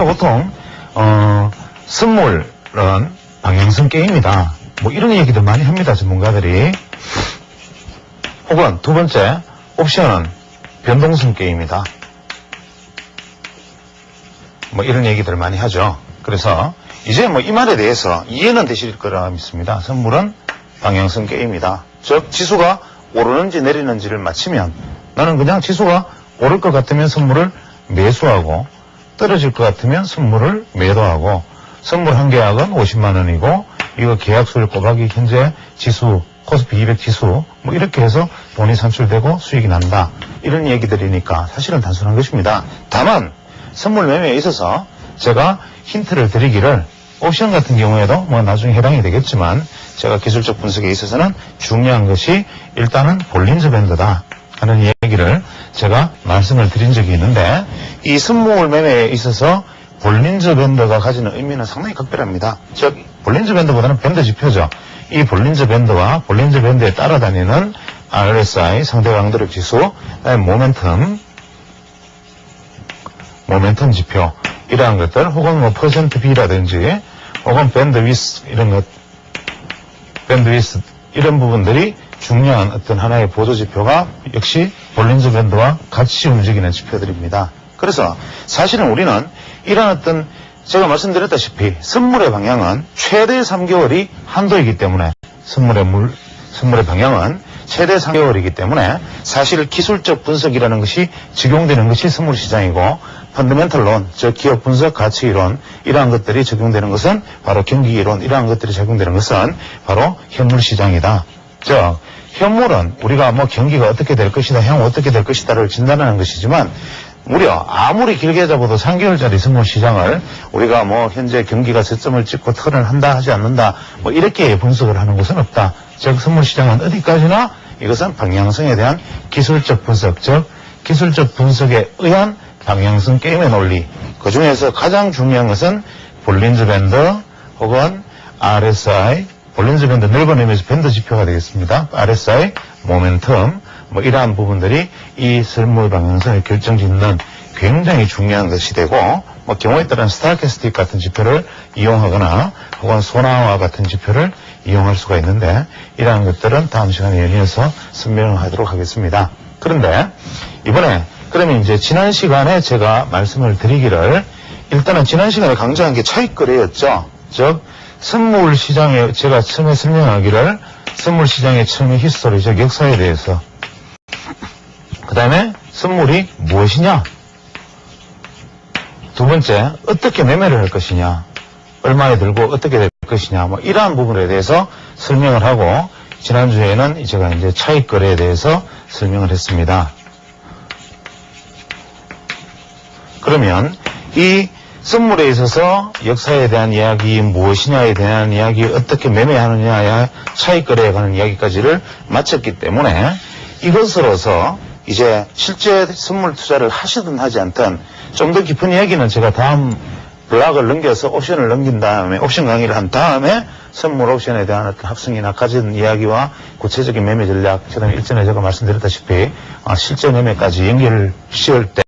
우리가 보통 선물은 방향성 게임이다. 뭐 이런 얘기들 많이 합니다, 전문가들이. 혹은 두 번째, 옵션은 변동성 게임이다. 뭐 이런 얘기들 많이 하죠. 그래서 이제 뭐 이 말에 대해서 이해는 되실 거라 믿습니다. 선물은 방향성 게임이다. 즉 지수가 오르는지 내리는지를 맞추면 나는 그냥 지수가 오를 것 같으면 선물을 매수하고 떨어질 것 같으면 선물을 매도하고 선물 한 계약은 50만 원이고 이거 계약수를 곱하기 현재 지수 코스피 200 지수 뭐 이렇게 해서 돈이 산출되고 수익이 난다. 이런 얘기들이니까 사실은 단순한 것입니다. 다만 선물 매매에 있어서 제가 힌트를 드리기를 옵션 같은 경우에도 뭐 나중에 해당이 되겠지만 제가 기술적 분석에 있어서는 중요한 것이 일단은 볼린저 밴드다 하는 얘기를 제가 말씀을 드린 적이 있는데 이 선물 매매에 있어서 볼린저 밴드가 가지는 의미는 상당히 각별합니다. 즉 볼린저 밴드보다는 밴드 지표죠. 이 볼린저 밴드와 볼린저 밴드에 따라다니는 RSI 상대 강도력 지수, 모멘텀 지표 이러한 것들 혹은 뭐 퍼센트 B라든지 혹은 밴드 위스 이런 것 밴드 위스 이런 부분들이 중요한 어떤 하나의 보조 지표가 역시 볼린저 밴드와 같이 움직이는 지표들입니다. 그래서 사실은 우리는 이런 어떤 제가 말씀드렸다시피 선물의 방향은 최대 3개월이 한도이기 때문에 선물의 방향은 최대 3개월이기 때문에 사실 기술적 분석이라는 것이 적용되는 것이 선물 시장이고 펀더멘털론, 즉 기업 분석 가치 이론 이러한 것들이 적용되는 것은 바로 경기 이론 이러한 것들이 적용되는 것은 바로 현물 시장이다. 즉 현물은 우리가 뭐 경기가 어떻게 될 것이다, 향후 어떻게 될 것이다를 진단하는 것이지만 무려 아무리 길게 잡아도 3개월짜리 선물 시장을 우리가 뭐 현재 경기가 저점을 찍고 턴을 한다 하지 않는다 뭐 이렇게 분석을 하는 것은 없다. 즉 선물 시장은 어디까지나 이것은 방향성에 대한 기술적 분석, 즉 기술적 분석에 의한 방향성 게임의 논리. 그 중에서 가장 중요한 것은 볼린저 밴드 혹은 RSI, 볼린저 밴드 넓은 의미에서 밴드 지표가 되겠습니다. RSI, 모멘텀 뭐 이러한 부분들이 이 선물 방향성을 결정짓는 굉장히 중요한 것이 되고 뭐 경우에 따른 스타캐스틱 같은 지표를 이용하거나 혹은 소나와 같은 지표를 이용할 수가 있는데 이러한 것들은 다음 시간에 연이어서 설명하도록 하겠습니다. 그런데 이번에 그러면 이제 지난 시간에 제가 말씀을 드리기를 일단은 지난 시간에 강조한 게 차익거래였죠. 즉 선물 시장에 제가 처음에 설명하기를 선물 시장의 처음의 히스토리, 즉 역사에 대해서 그 다음에 선물이 무엇이냐 두 번째 어떻게 매매를 할 것이냐 얼마에 들고 어떻게 될 것이냐 뭐 이러한 부분에 대해서 설명을 하고 지난주에는 제가 이제 차익거래에 대해서 설명을 했습니다. 그러면 이 선물에 있어서 역사에 대한 이야기, 무엇이냐에 대한 이야기, 어떻게 매매하느냐야 차익거래에 관한 이야기까지를 마쳤기 때문에 이것으로서 이제 실제 선물 투자를 하시든 하지 않든 좀 더 깊은 이야기는 제가 다음 블락을 넘겨서 옵션을 넘긴 다음에 옵션 강의를 한 다음에 선물 옵션에 대한 어떤 합성이나 가진 이야기와 구체적인 매매 전략, 그다음에 일전에 제가 말씀드렸다시피 실제 매매까지 연결을 씌울 때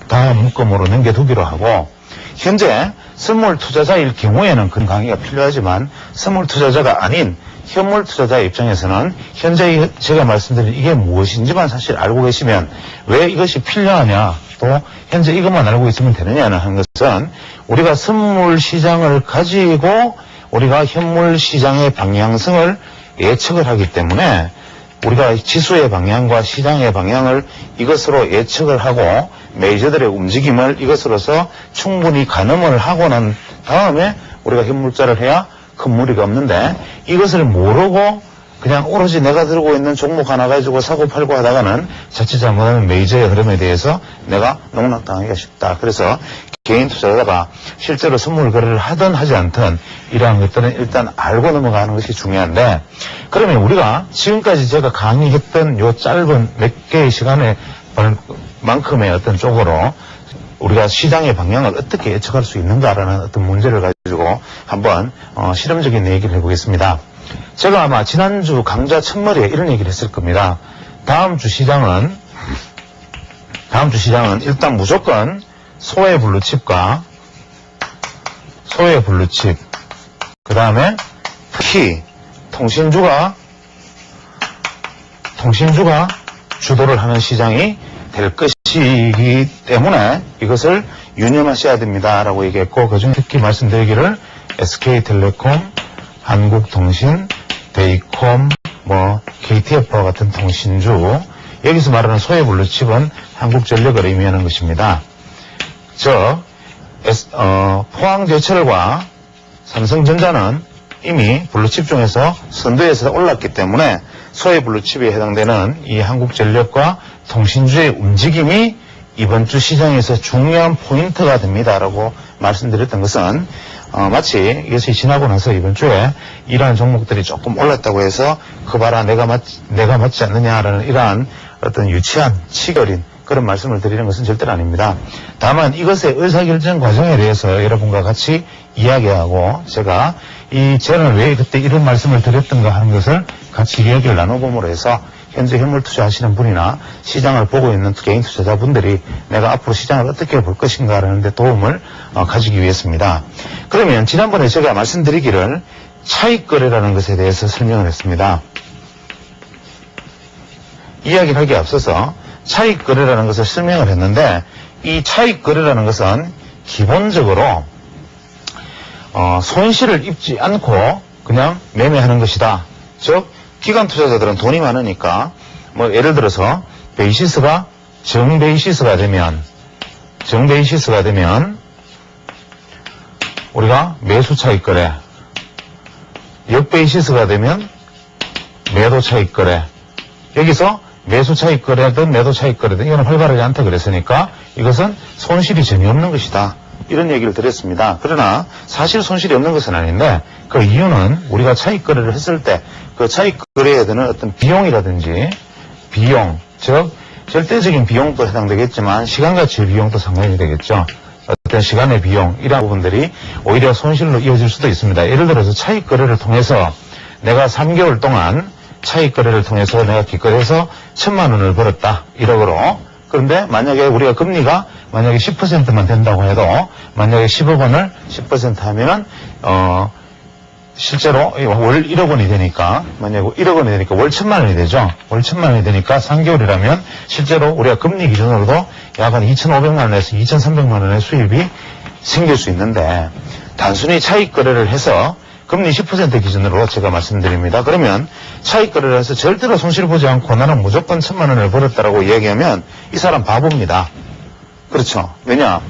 다음 묶음으로 넘겨두기로 하고 현재 선물 투자자일 경우에는 그런 강의가 필요하지만 선물 투자자가 아닌 현물 투자자 입장에서는 현재 제가 말씀드린 이게 무엇인지만 사실 알고 계시면 왜 이것이 필요하냐 또 현재 이것만 알고 있으면 되느냐는 하는 것은 우리가 선물 시장을 가지고 우리가 현물 시장의 방향성을 예측을 하기 때문에 우리가 지수의 방향과 시장의 방향을 이것으로 예측을 하고 메이저들의 움직임을 이것으로서 충분히 가늠을 하고 난 다음에 우리가 현물자를 해야 큰 무리가 없는데 이것을 모르고 그냥 오로지 내가 들고 있는 종목 하나 가지고 사고 팔고 하다가는 자칫 잘못하면 메이저의 흐름에 대해서 내가 농락당하기가 쉽다. 그래서 개인 투자자가 실제로 선물 거래를 하든 하지 않든 이러한 것들은 일단 알고 넘어가는 것이 중요한데 그러면 우리가 지금까지 제가 강의했던 요 짧은 몇 개의 시간에 만큼의 어떤 쪽으로 우리가 시장의 방향을 어떻게 예측할 수 있는가라는 어떤 문제를 가지고 한번 실험적인 얘기를 해보겠습니다. 제가 아마 지난주 강좌 첫머리에 이런 얘기를 했을 겁니다. 다음 주 시장은 일단 무조건 소외 블루칩과 소외 블루칩, 그 다음에 특히 통신주가 주도를 하는 시장이 될 것이기 때문에 이것을 유념하셔야 됩니다라고 얘기했고, 그중 특히 말씀드리기를 SK텔레콤, 한국통신, 데이콤, KTF와 같은 통신주, 여기서 말하는 소외 블루칩은 한국전력을 의미하는 것입니다. 즉 포항제철과 삼성전자는 이미 블루칩 중에서 선두에서 올랐기 때문에 소외 블루칩에 해당되는 이 한국전력과 통신주의 움직임이 이번 주 시장에서 중요한 포인트가 됩니다라고 말씀드렸던 것은 마치 이것이 지나고 나서 이번 주에 이러한 종목들이 조금 올랐다고 해서 그 봐라 내가 맞지 않느냐라는 이러한 어떤 유치한 치결인 그런 말씀을 드리는 것은 절대로 아닙니다. 다만 이것의 의사결정 과정에 대해서 여러분과 같이 이야기하고 제가 저는 왜 그때 이런 말씀을 드렸던가 하는 것을 같이 이야기를 나눠봄으로 해서 현재 현물 투자하시는 분이나 시장을 보고 있는 개인 투자자분들이 내가 앞으로 시장을 어떻게 볼 것인가라는 데 도움을 가지기 위해서입니다. 그러면 지난번에 제가 말씀드리기를 차익거래라는 것에 대해서 설명을 했습니다. 이야기를 하기에 앞서서 차익거래라는 것을 설명을 했는데, 이 차익거래라는 것은 기본적으로 손실을 입지 않고 그냥 매매하는 것이다. 즉 기관 투자자들은 돈이 많으니까 예를 들어서 베이시스가 정베이시스가 되면 우리가 매수 차익거래, 역베이시스가 되면 매도 차익거래, 여기서 매수 차익거래든 매도 차익거래든 이건 활발하지 않다 그랬으니까 이것은 손실이 전혀 없는 것이다. 이런 얘기를 드렸습니다. 그러나 사실 손실이 없는 것은 아닌데 그 이유는 우리가 차익거래를 했을 때 그 차익거래에 드는 어떤 비용이라든지 비용, 즉 절대적인 비용도 해당되겠지만 시간가치의 비용도 상당히 되겠죠. 어떤 시간의 비용, 이러한 부분들이 오히려 손실로 이어질 수도 있습니다. 예를 들어서 차익거래를 통해서 내가 3개월 동안 차익거래를 통해서 내가 기껏해서 1,000만 원을 벌었다. 1억으로. 그런데 만약에 우리가 금리가 만약에 10%만 된다고 해도 만약에 10억 원을 10% 하면은 실제로 월 1억 원이 되니까 만약에 1억 원이 되니까 월 1,000만 원이 되죠. 월 1,000만 원이 되니까 3개월이라면 실제로 우리가 금리 기준으로도 약 한 2,500만 원에서 2,300만 원의 수입이 생길 수 있는데 단순히 차익거래를 해서 금리 10% 기준으로 제가 말씀드립니다. 그러면 차익거래를 해서 절대로 손실 보지 않고 나는 무조건 1,000만 원을 벌었다라고 이야기하면 이 사람 바보입니다. 그렇죠. 왜냐?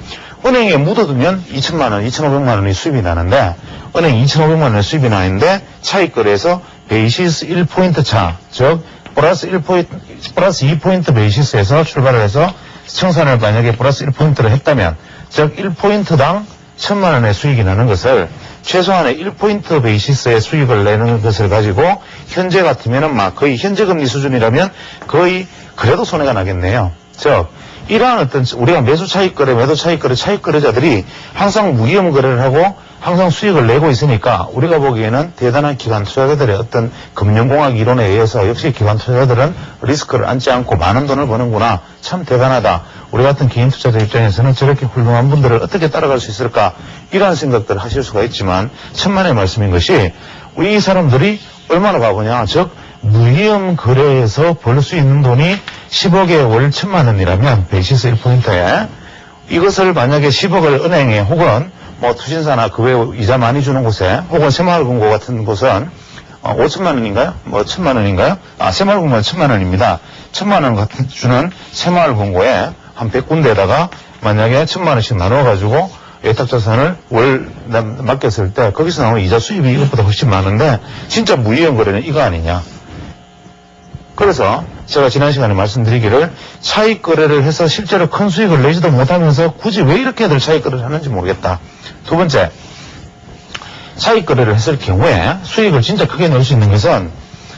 은행에 묻어두면 2,000만 원, 2,500만 원이 수입이 나는데 은행 2,500만 원의 수입이 나는데 차익거래에서 베이시스 1포인트 차, 즉 플러스 2포인트 베이시스에서 출발을 해서 청산을 만약에 플러스 1포인트를 했다면 즉 1포인트당 1,000만 원의 수익이 나는 것을 최소한의 1포인트 베이시스의 수익을 내는 것을 가지고 현재 같으면은 거의 현재 금리 수준이라면 거의 그래도 손해가 나겠네요. 즉 이러한 어떤 우리가 매수 차익거래, 매도 차익거래, 차익거래자들이 항상 무위험 거래를 하고 항상 수익을 내고 있으니까 우리가 보기에는 대단한 기관 투자자들의 어떤 금융공학 이론에 의해서 역시 기관 투자자들은 리스크를 안지 않고 많은 돈을 버는구나. 참 대단하다. 우리 같은 개인 투자자 입장에서는 저렇게 훌륭한 분들을 어떻게 따라갈 수 있을까? 이러한 생각들을 하실 수가 있지만 천만의 말씀인 것이 우리 이 사람들이 얼마나 바보냐. 즉 무위험 거래에서 벌 수 있는 돈이 10억에 월 1,000만 원이라면 베이시스 1포인트에 이것을 만약에 10억을 은행에 혹은 투신사나 그 외 이자 많이 주는 곳에 혹은 새마을금고 같은 곳은 5천만 원인가요? 1,000만 원인가요? 새마을금고는 1,000만 원입니다. 1,000만 원 같은 주는 새마을금고에 한 100군데에다가 만약에 1,000만 원씩 나눠가지고 예탁자산을 월 맡겼을 때 거기서 나오는 이자 수입이 이것보다 훨씬 많은데 진짜 무위험 거래는 이거 아니냐. 그래서 제가 지난 시간에 말씀드리기를 차익거래를 해서 실제로 큰 수익을 내지도 못하면서 굳이 왜 이렇게들 차익거래를 하는지 모르겠다. 두 번째, 차익거래를 했을 경우에 수익을 진짜 크게 낼 수 있는 것은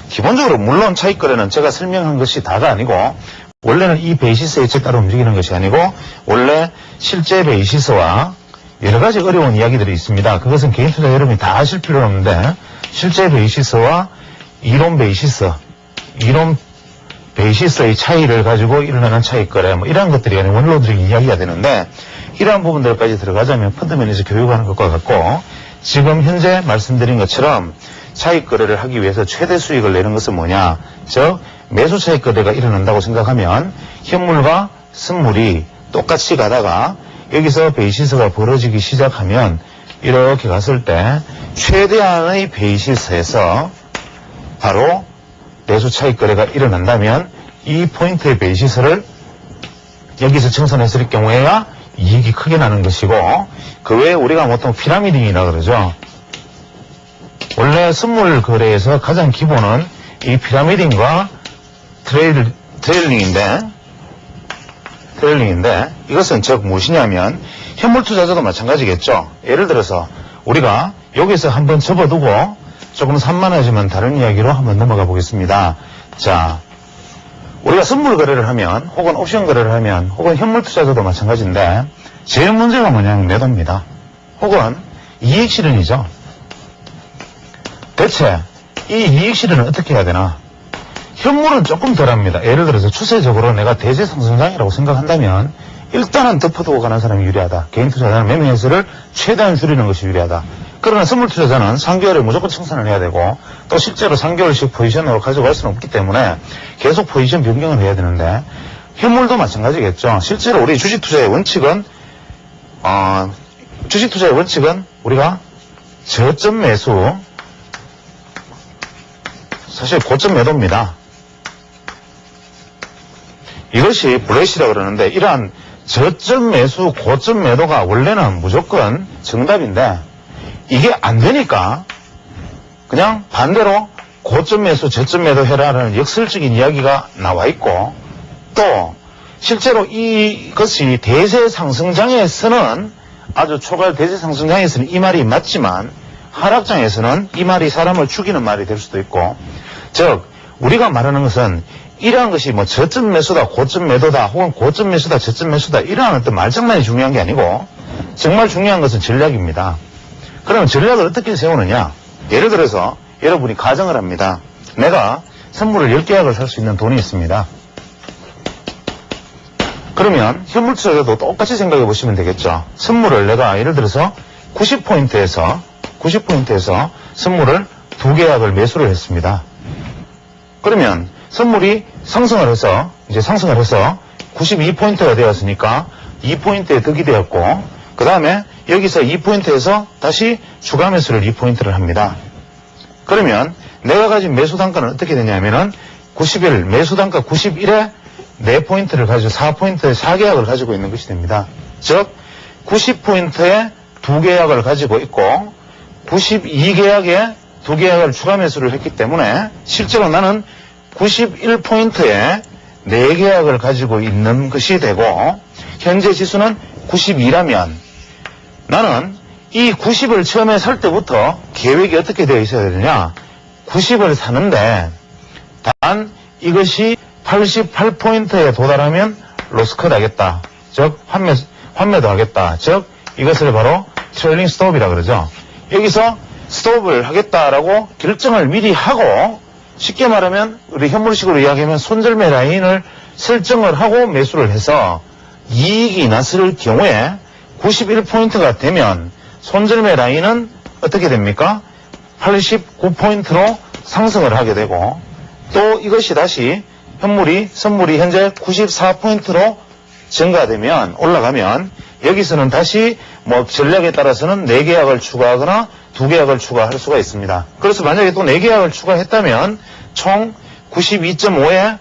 기본적으로 물론 차익거래는 제가 설명한 것이 다가 아니고 원래는 이 베이시스에 따라 움직이는 것이 아니고 원래 실제 베이시스와 여러 가지 어려운 이야기들이 있습니다. 그것은 개인 투자 여러분이 다 아실 필요는 없는데 실제 베이시스와 이론 베이시스, 이론 베이시스의 차이를 가지고 일어나는 차익거래, 뭐 이런 것들이 원론적인 이야기가 되는데, 이러한 부분들까지 들어가자면 펀드면에서 교육하는 것과 같고, 지금 현재 말씀드린 것처럼 차익거래를 하기 위해서 최대 수익을 내는 것은 뭐냐? 즉 매수 차익거래가 일어난다고 생각하면 현물과 선물이 똑같이 가다가 여기서 베이시스가 벌어지기 시작하면 이렇게 갔을 때 최대한의 베이시스에서 바로 매수 차익거래가 일어난다면 이 포인트의 베이시스를 여기서 청산했을 경우에야 이익이 크게 나는 것이고, 그 외에 우리가 보통 피라미딩이라 그러죠. 원래 선물 거래에서 가장 기본은 이 피라미딩과 트레일링인데 이것은 즉 무엇이냐면 현물 투자자도 마찬가지겠죠. 예를 들어서 우리가 여기서 한번 접어두고 조금 산만해지면 다른 이야기로 한번 넘어가 보겠습니다. 자, 우리가 선물 거래를 하면 혹은 옵션 거래를 하면 혹은 현물 투자자도 마찬가지인데 제일 문제가 뭐냐면 매도입니다. 혹은 이익 실현이죠. 대체 이 이익 실현은 어떻게 해야 되나? 현물은 조금 덜합니다. 예를 들어서 추세적으로 내가 대세 상승장이라고 생각한다면 일단은 덮어두고 가는 사람이 유리하다. 개인 투자자는 매매 횟수를 최대한 줄이는 것이 유리하다. 그러나 선물 투자자는 3개월에 무조건 청산을 해야 되고 또 실제로 3개월씩 포지션으로 가져갈 수는 없기 때문에 계속 포지션 변경을 해야 되는데 현물도 마찬가지겠죠. 실제로 우리 주식 투자의 원칙은 우리가 저점 매수, 사실 고점 매도입니다. 이것이 블래시라고 그러는데 이러한 저점 매수, 고점 매도가 원래는 무조건 정답인데 이게 안 되니까 그냥 반대로 고점 매수, 저점 매도 해라라는 역설적인 이야기가 나와 있고, 또 실제로 이것이 대세 상승장에서는 아주 초갈 대세 상승장에서는 이 말이 맞지만 하락장에서는 이 말이 사람을 죽이는 말이 될 수도 있고, 즉 우리가 말하는 것은 이러한 것이 뭐 저점 매수다, 고점 매도다, 혹은 고점 매수다, 저점 매수다 이러한 어떤 말장난이 중요한 게 아니고 정말 중요한 것은 전략입니다. 그러면 전략을 어떻게 세우느냐? 예를 들어서 여러분이 가정을 합니다. 내가 선물을 10계약을 살 수 있는 돈이 있습니다. 그러면 현물 투자자도 똑같이 생각해 보시면 되겠죠. 선물을 내가 예를 들어서 90포인트에서 선물을 2계약을 매수를 했습니다. 그러면 선물이 상승을 해서 92포인트가 되었으니까 2포인트에 득이 되었고, 그 다음에 여기서 2포인트에서 다시 추가 매수를 2포인트를 합니다. 그러면 내가 가진 매수 단가는 어떻게 되냐면은 91, 매수 단가 91에 4포인트를 가지고 4포인트에 4계약을 가지고 있는 것이 됩니다. 즉 90포인트에 2계약을 가지고 있고 92계약에 2계약을 추가 매수를 했기 때문에 실제로 나는 91포인트에 4계약을 가지고 있는 것이 되고, 현재 지수는 92라면 나는 이 90을 처음에 살 때부터 계획이 어떻게 되어 있어야 되느냐? 90을 사는데 단 이것이 88포인트에 도달하면 로스컷 하겠다. 즉 환매도 하겠다. 즉 이것을 바로 트레일링 스톱이라 그러죠. 여기서 스톱을 하겠다라고 결정을 미리 하고, 쉽게 말하면 우리 현물식으로 이야기하면 손절매 라인을 설정을 하고 매수를 해서 이익이 났을 경우에 91포인트가 되면 손절매 라인은 어떻게 됩니까? 89포인트로 상승을 하게 되고, 또 이것이 다시 선물이 현재 94포인트로 증가되면, 올라가면 여기서는 다시 뭐 전략에 따라서는 4계약을 추가하거나 2계약을 추가할 수가 있습니다. 그래서 만약에 또 4계약을 추가했다면 총 92.5에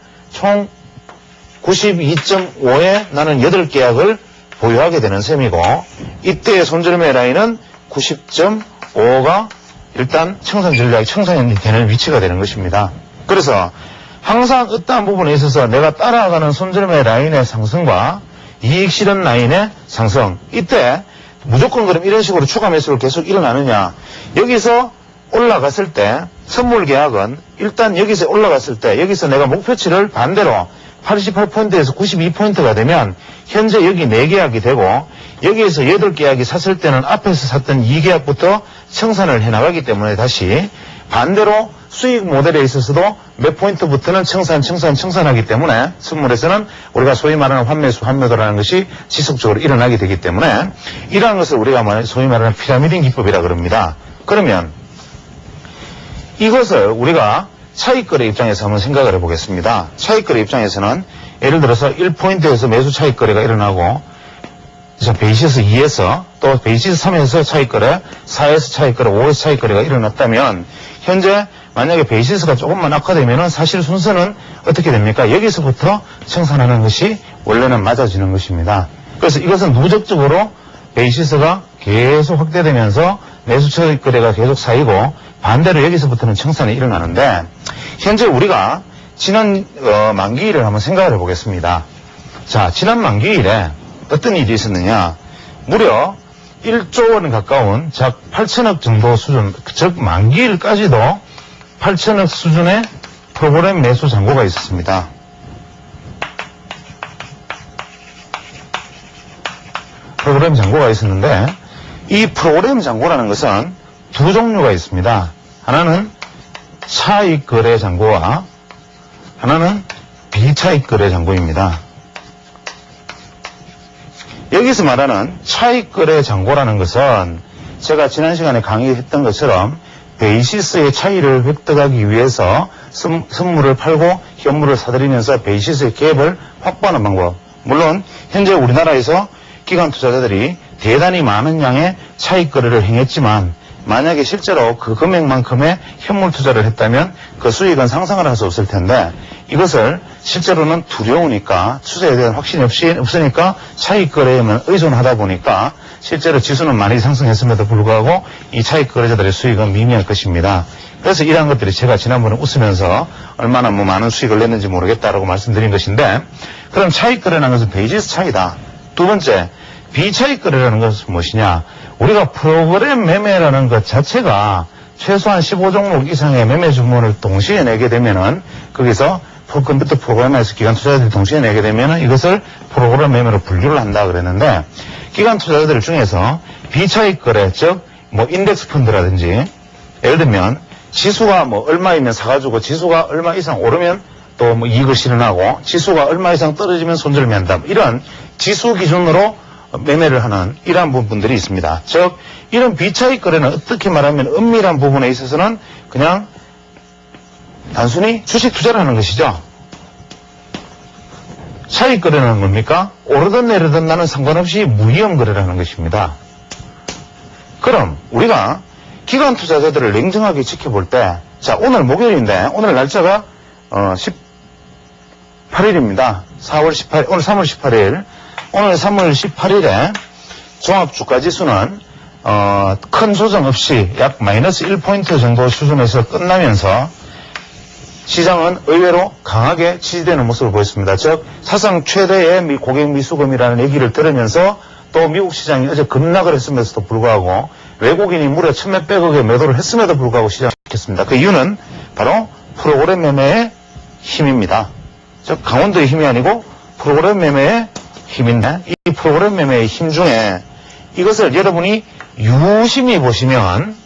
나는 8계약을 보유하게 되는 셈이고, 이때의 손절매 라인은 90.5가 일단 청산이 되는 위치가 되는 것입니다. 그래서 항상 어떠한 부분에 있어서 내가 따라가는 손절매 라인의 상승과 이익 실현 라인의 상승, 이때 무조건 그럼 이런 식으로 추가 매수를 계속 일어나느냐? 여기서 올라갔을 때 선물 계약은 일단 여기서 올라갔을 때 여기서 내가 목표치를 반대로 88포인트에서 92포인트가 되면 현재 여기 4계약이 되고, 여기에서 8계약이 샀을 때는 앞에서 샀던 2계약부터 청산을 해나가기 때문에 다시 반대로 수익 모델에 있어서도 몇 포인트부터는 청산하기 때문에 선물에서는 우리가 소위 말하는 환매수, 환매도라는 것이 지속적으로 일어나게 되기 때문에 이러한 것을 우리가 소위 말하는 피라미드 기법이라 그럽니다. 그러면 이것을 우리가 차익거래 입장에서 한번 생각을 해보겠습니다. 차익거래 입장에서는 예를 들어서 1포인트에서 매수 차익거래가 일어나고 베이시스 2에서 또 베이시스 3에서 차익거래, 4에서 차익거래, 5에서 차익거래가 일어났다면 현재 만약에 베이시스가 조금만 악화되면은 사실 순서는 어떻게 됩니까? 여기서부터 청산하는 것이 원래는 맞아지는 것입니다. 그래서 이것은 누적적으로 베이시스가 계속 확대되면서 매수 차익거래가 계속 쌓이고 반대로 여기서부터는 청산이 일어나는데 현재 우리가 지난 만기일을 한번 생각을 해보겠습니다. 자, 지난 만기일에 어떤 일이 있었느냐? 무려 1조 원 가까운 약 8천억 정도 수준, 즉 만기일까지도 8천억 수준의 프로그램 매수 잔고가 있었습니다. 프로그램 잔고가 있었는데 이 프로그램 잔고라는 것은 두 종류가 있습니다. 하나는 차익거래 잔고와 하나는 비차익거래 잔고입니다. 여기서 말하는 차익거래 잔고라는 것은 제가 지난 시간에 강의했던 것처럼 베이시스의 차이를 획득하기 위해서 선물을 팔고 현물을 사들이면서 베이시스의 갭을 확보하는 방법. 물론 현재 우리나라에서 기관 투자자들이 대단히 많은 양의 차익거래를 행했지만 만약에 실제로 그 금액만큼의 현물 투자를 했다면 그 수익은 상상을 할 수 없을 텐데 이것을 실제로는 두려우니까 투자에 대한 확신이 없으니까 차익거래에만 의존하다 보니까 실제로 지수는 많이 상승했음에도 불구하고 이 차익거래자들의 수익은 미미할 것입니다. 그래서 이러한 것들이 제가 지난번에 웃으면서 얼마나 많은 수익을 냈는지 모르겠다라고 말씀드린 것인데 그럼 차익거래라는 것은 베이시스 차이다. 두 번째, 비차익거래라는 것은 무엇이냐? 우리가 프로그램 매매라는 것 자체가 최소한 15종목 이상의 매매 주문을 동시에 내게 되면은 거기서 컴퓨터 프로그램에서 기관 투자자들이 동시에 내게 되면은 이것을 프로그램 매매로 분류를 한다 그랬는데 기관 투자자들 중에서 비차익거래, 즉 인덱스 펀드라든지 예를 들면 지수가 얼마이면 사가지고 지수가 얼마 이상 오르면 또 이익을 실현하고 지수가 얼마 이상 떨어지면 손절을 매한다. 이런 지수 기준으로 매매를 하는 이러한 부분들이 있습니다. 즉 이런 비차익 거래는 어떻게 말하면 은밀한 부분에 있어서는 그냥 단순히 주식 투자를 하는 것이죠. 차익 거래는 뭡니까? 오르든 내리든 나는 상관없이 무위험 거래를 하는 것입니다. 그럼 우리가 기관 투자자들을 냉정하게 지켜볼 때, 자, 오늘 목요일인데 오늘 날짜가 18일입니다. 4월 18일, 오늘 3월 18일. 오늘 3월 18일에 종합주가지수는 큰 조정 없이 약 마이너스 1포인트 정도 수준에서 끝나면서 시장은 의외로 강하게 지지되는 모습을 보였습니다. 즉 사상 최대의 고객 미수금이라는 얘기를 들으면서 또 미국 시장이 어제 급락을 했음에도 불구하고 외국인이 무려 1,몇백억의 매도를 했음에도 불구하고 시장을 지켰습니다. 그 이유는 바로 프로그램 매매의 힘입니다. 즉 강원도의 힘이 아니고 프로그램 매매의 힘인데 이 프로그램 매매의 힘 중에 이것을 여러분이 유심히 보시면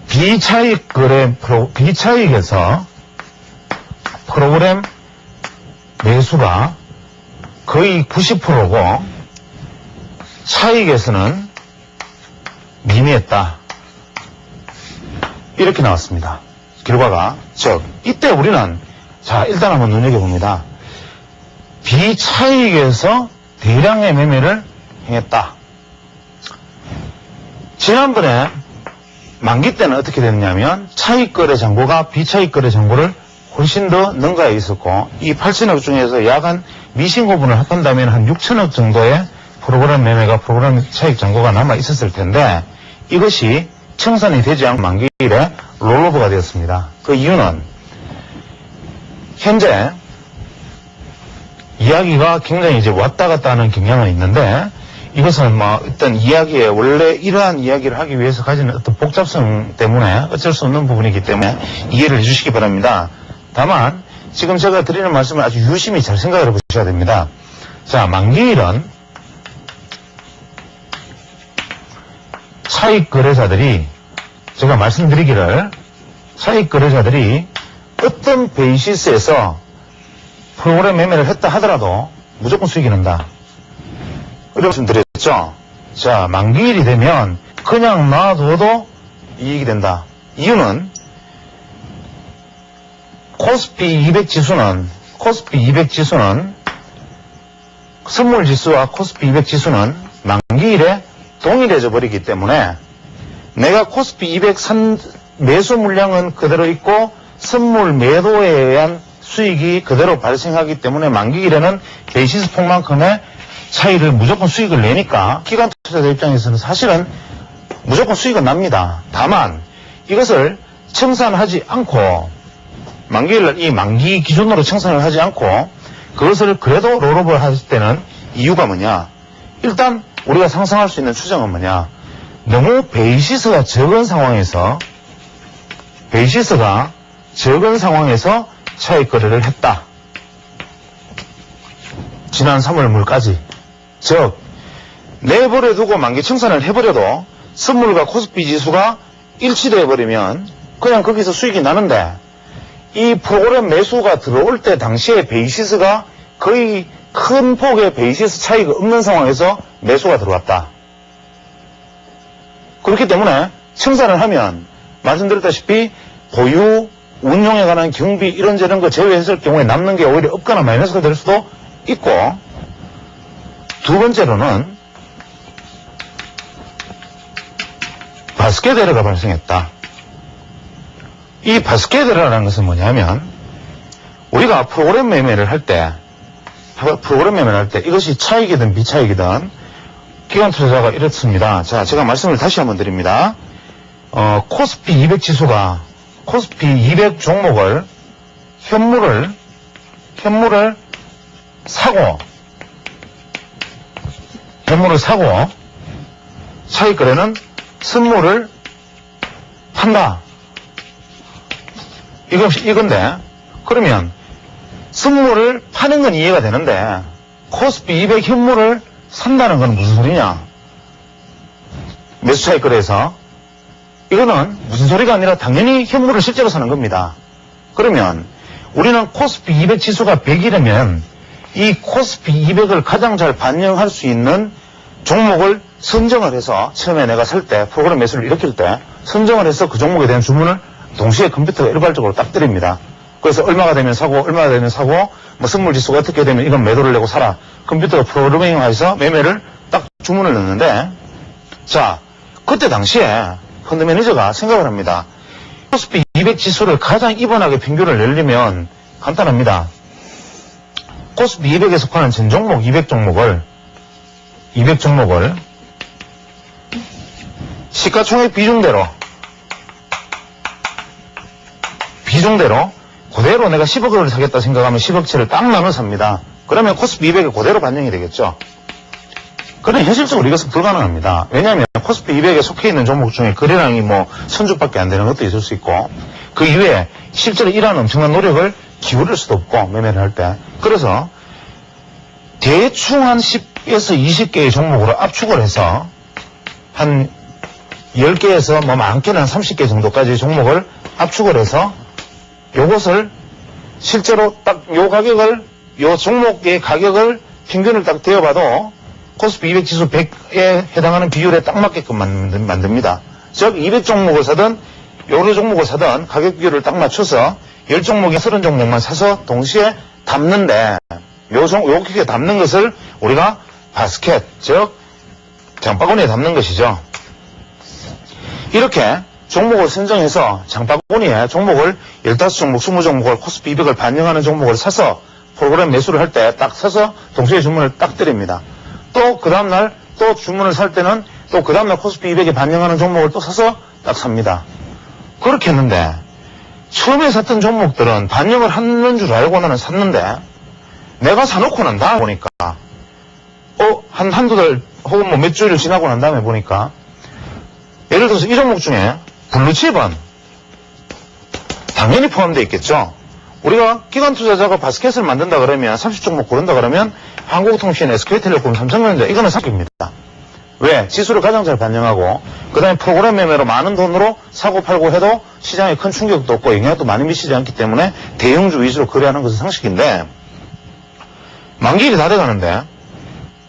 비차익 거래 비차익에서 프로그램 매수가 거의 90%고 차익에서는 미미했다. 이렇게 나왔습니다. 결과가. 즉 이때 우리는 자 일단 한번 눈여겨봅니다. 비차익에서 대량의 매매를 행했다. 지난번에 만기 때는 어떻게 됐냐면 차익거래 잔고가 비차익거래 잔고를 훨씬 더 능가해 있었고 이 8천억 중에서 약 한 미신고분을 합한다면 한 6천억 정도의 프로그램 매매가 프로그램 차익 잔고가 남아 있었을 텐데 이것이 청산이 되지 않은 만기일에 롤오버가 되었습니다. 그 이유는 현재 이야기가 굉장히 이제 왔다 갔다 하는 경향은 있는데 이것은 어떤 이야기에 원래 이러한 이야기를 하기 위해서 가지는 어떤 복잡성 때문에 어쩔 수 없는 부분이기 때문에 이해를 해주시기 바랍니다. 다만 지금 제가 드리는 말씀을 아주 유심히 잘 생각을 해보셔야 됩니다. 자, 만기일은 차익 거래자들이 제가 말씀드리기를 차익 거래자들이 어떤 베이시스에서 프로그램 매매를 했다 하더라도 무조건 수익이 난다. 이렇게 말씀드렸죠. 자, 만기일이 되면 그냥 놔둬도 이익이 된다. 이유는 코스피 200 지수는 선물 지수와 코스피 200 지수는 만기일에 동일해져 버리기 때문에 내가 코스피 200 매수 물량은 그대로 있고 선물 매도에 의한 수익이 그대로 발생하기 때문에 만기일에는 베이시스 폭만큼의 차이를 무조건 수익을 내니까 기관 투자자 입장에서는 사실은 무조건 수익은 납니다. 다만 이것을 청산하지 않고 만기일 이 만기 기준으로 청산을 하지 않고 그것을 그래도 롤오버를 하실 때는 이유가 뭐냐? 일단 우리가 상상할 수 있는 추정은 뭐냐? 너무 베이시스가 적은 상황에서 차익 거래를 했다. 지난 3월 물까지. 즉 내버려 두고 만기 청산을 해버려도 선물과 코스피 지수가 일치되어 버리면 그냥 거기서 수익이 나는데 이 프로그램 매수가 들어올 때 당시에 베이시스가 거의 큰 폭의 베이시스 차이가 없는 상황에서 매수가 들어왔다. 그렇기 때문에 청산을 하면 말씀드렸다시피 보유, 운용에 관한 경비 이런저런 거 제외했을 경우에 남는 게 오히려 없거나 마이너스가 될 수도 있고, 두 번째로는 바스켓 에러가 발생했다. 이 바스켓 에러라는 것은 뭐냐면 우리가 프로그램 매매를 할 때 이것이 차익이든 비차익이든 기관 투자자가 이렇습니다. 자, 제가 말씀을 다시 한번 드립니다. 코스피 200 지수가 코스피 200 종목을 현물을 사고 차익 거래는 선물을 판다. 이건데 그러면 선물을 파는 건 이해가 되는데 코스피 200 현물을 산다는 건 무슨 소리냐? 매수 차익 거래에서 이거는 무슨 소리가 아니라 당연히 현물을 실제로 사는 겁니다. 그러면 우리는 코스피 200 지수가 100이라면 이 코스피 200을 가장 잘 반영할 수 있는 종목을 선정을 해서 처음에 내가 살 때 프로그램 매수를 일으킬 때 선정을 해서 그 종목에 대한 주문을 동시에 컴퓨터가 일괄적으로 딱 드립니다. 그래서 얼마가 되면 사고 뭐 선물 지수가 어떻게 되면 이건 매도를 내고 사라. 컴퓨터가 프로그래밍화해서 매매를 딱 주문을 넣는데 자 그때 당시에 펀드 매니저가 생각을 합니다. 코스피 200 지수를 가장 이번하게 평균을 내려면 간단합니다. 코스피 200에 속하는 전 종목 200 종목을 시가총액 비중대로 그대로 내가 10억을 사겠다 생각하면 10억치를 딱 나눠 삽니다. 그러면 코스피 200에 그대로 반영이 되겠죠. 그런데 현실적으로 이것은 불가능합니다. 왜냐하면 코스피 200에 속해 있는 종목 중에 거래량이 뭐 천주밖에 안 되는 것도 있을 수 있고 그 이외에 실제로 이러한 엄청난 노력을 기울일 수도 없고 매매를 할 때 그래서 대충 한 10에서 20개의 종목으로 압축을 해서 한 10개에서 뭐 많게는 한 30개 정도까지 종목을 압축을 해서 요것을 실제로 딱 요 종목의 가격을 평균을 딱 대어봐도 코스피 200 지수 100에 해당하는 비율에 딱 맞게끔 만듭니다. 즉 200 종목을 사든 여러 종목을 사든 가격 비율을 딱 맞춰서 10종목에 30종목만 사서 동시에 담는데 요렇게 담는 것을 우리가 바스켓, 즉 장바구니에 담는 것이죠. 이렇게 종목을 선정해서 장바구니에 종목을 15종목, 20종목을 코스피 200을 반영하는 종목을 사서 프로그램 매수를 할 때 딱 사서 동시에 주문을 딱 드립니다. 또 그 다음날 또 주문을 살 때는 또 그 다음날 코스피 200에 반영하는 종목을 또 사서 딱 삽니다. 그렇게 했는데 처음에 샀던 종목들은 반영을 하는 줄 알고 나는 샀는데 내가 사놓고 난 다음에 보니까 한두 달 혹은 뭐 몇 주일 지나고 난 다음에 보니까 예를 들어서 이 종목 중에 블루칩은 당연히 포함되어 있겠죠. 우리가 기관 투자자가 바스켓을 만든다 그러면 30종목 고른다 그러면 한국통신, SK텔레콤, 삼성전자 이거는 사기입니다. 왜? 지수를 가장 잘 반영하고 그 다음에 프로그램 매매로 많은 돈으로 사고 팔고 해도 시장에 큰 충격도 없고 영향도 많이 미치지 않기 때문에 대형주 위주로 거래하는 것은 상식인데 만기일이 다 돼가는데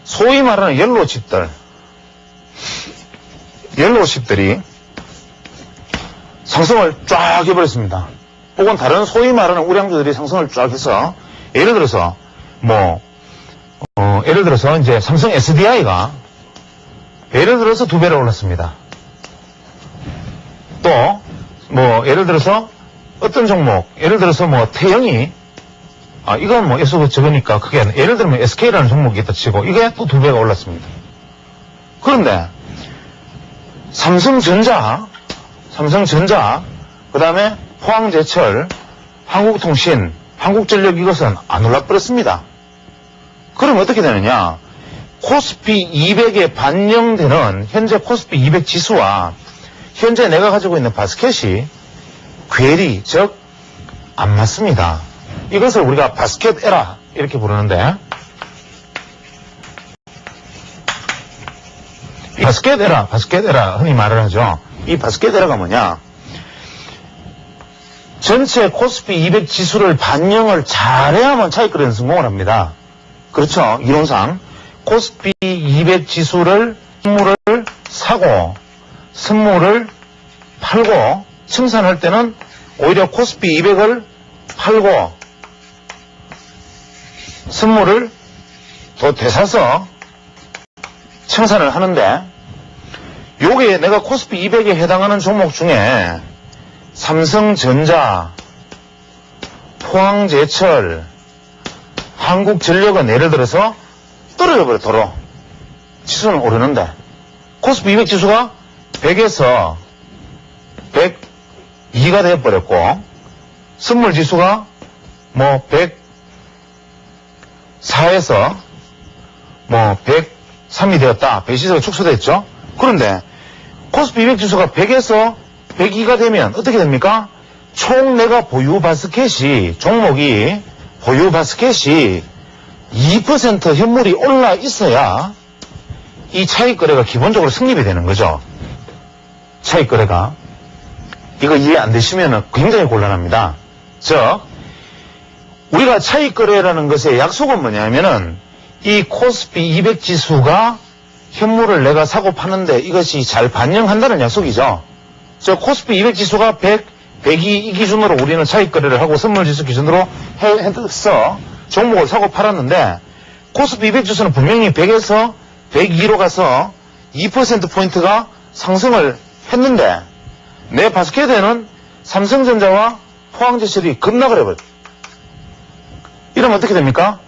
소위 말하는 옐로우칩들이 상승을 쫙 해버렸습니다. 혹은 다른 소위 말하는 우량주들이 상승을 쫙 해서 예를 들어서 이제 삼성 SDI가 예를 들어서 2배로 올랐습니다. 또 예를 들어서 어떤 종목 예를 들어서 태영이 이건 예수가 적으니까 그게 예를 들면 SK라는 종목이 있다 치고 이게 또 2배가 올랐습니다. 그런데 삼성전자 그 다음에 포항제철 한국통신 한국전력 이것은 안 올라버렸습니다. 그럼 어떻게 되느냐? 코스피 200에 반영되는 현재 코스피 200 지수와 현재 내가 가지고 있는 바스켓이 괴리, 즉 안 맞습니다. 이것을 우리가 바스켓 에러 이렇게 부르는데 바스켓 에러 흔히 말을 하죠. 이 바스켓 에러가 뭐냐? 전체 코스피 200 지수를 반영을 잘해야만 차익거래는 성공을 합니다. 그렇죠. 이론상 코스피 200 지수를 선물을 사고 선물을 팔고 청산할 때는 오히려 코스피 200을 팔고 선물을 더 되사서 청산을 하는데 요게 내가 코스피 200에 해당하는 종목 중에 삼성전자, 포항제철, 한국전력은 예를 들어서 떨어져 버려 도로 지수는 오르는데 코스피 200 지수가 100에서 102가 되어버렸고 선물 지수가 104에서 103이 되었다. 배시세가 축소됐죠. 그런데 코스피 200 지수가 100에서 102가 되면 어떻게 됩니까? 총 내가 보유 바스켓이 종목이 보유 바스켓이 2% 현물이 올라 있어야 이 차익 거래가 기본적으로 성립이 되는 거죠. 차익 거래가. 이거 이해 안 되시면 굉장히 곤란합니다. 즉, 우리가 차익 거래라는 것의 약속은 뭐냐면은 이 코스피 200 지수가 현물을 내가 사고 파는데 이것이 잘 반영한다는 약속이죠. 즉, 코스피 200 지수가 100, 102 이 기준으로 우리는 차익 거래를 하고 선물 지수 기준으로 해서 종목을 사고 팔았는데 코스피 200 지수는 분명히 100에서 102로 가서 2%포인트가 상승을 했는데 내 바스켓에는 삼성전자와 포항제철이 급락을 해버려. 이러면 어떻게 됩니까?